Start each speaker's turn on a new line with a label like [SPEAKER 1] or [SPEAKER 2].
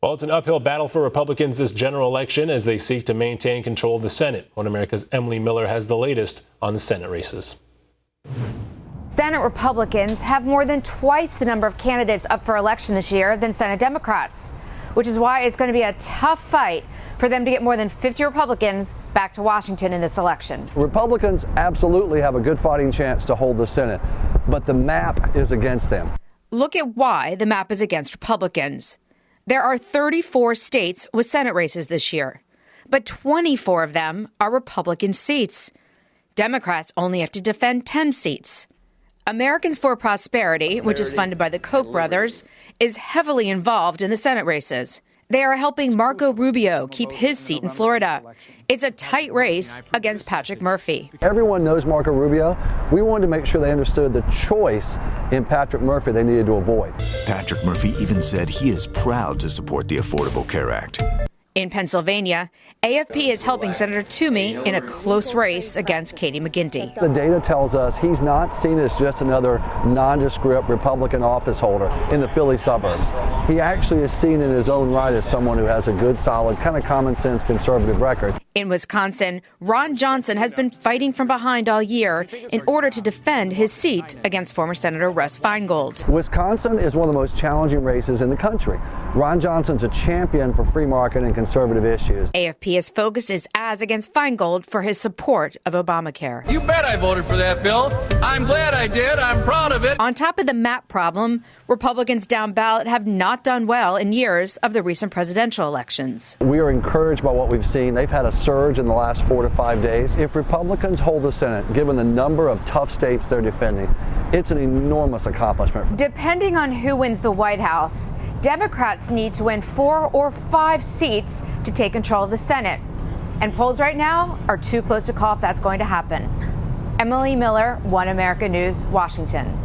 [SPEAKER 1] Well, it's an uphill battle for Republicans this general election as they seek to maintain control of the Senate. One America's Emily Miller has the latest on the Senate races.
[SPEAKER 2] Senate Republicans have more than twice the number of candidates up for election this year than Senate Democrats, which is why it's going to be a tough fight for them to get more than 50 Republicans back to Washington in this election.
[SPEAKER 3] Republicans absolutely have a good fighting chance to hold the Senate, but the map is against them.
[SPEAKER 2] Look at why the map is against Republicans. There are 34 states with Senate races this year, but 24 of them are Republican seats. Democrats only have to defend 10 seats. Americans for Prosperity, which is funded by the Koch brothers, is heavily involved in the Senate races. They are helping Marco Rubio keep his seat in Florida. It's a tight race against Patrick Murphy.
[SPEAKER 3] Everyone knows Marco Rubio. We wanted to make sure they understood the choice in Patrick Murphy they needed to avoid.
[SPEAKER 4] Patrick Murphy even said he is proud to support the Affordable Care Act.
[SPEAKER 2] In Pennsylvania, AFP is helping Senator Toomey in a close race against Katie McGinty.
[SPEAKER 3] The data tells us he's not seen as just another nondescript Republican office holder in the Philly suburbs. He actually is seen in his own right as someone who has a good, solid, kind of common sense conservative record.
[SPEAKER 2] In Wisconsin, Ron Johnson has been fighting from behind all year in order to defend his seat against former Senator Russ Feingold.
[SPEAKER 3] Wisconsin is one of the most challenging races in the country. Ron Johnson's a champion for free market and conservative issues.
[SPEAKER 2] AFP has focused his ads against Feingold for his support of Obamacare.
[SPEAKER 5] You bet I voted for that bill. I'm glad I did. I'm proud of it.
[SPEAKER 2] On top of the map problem, Republicans down ballot have not done well in years of the recent presidential elections.
[SPEAKER 3] We are encouraged by what we've seen. They've had a surge in the last 4 to 5 days. If Republicans hold the Senate, given the number of tough states they're defending, it's an enormous accomplishment.
[SPEAKER 2] Depending on who wins the White House, Democrats need to win 4 or 5 seats to take control of the Senate. And polls right now are too close to call if that's going to happen. Emily Miller, One America News, Washington.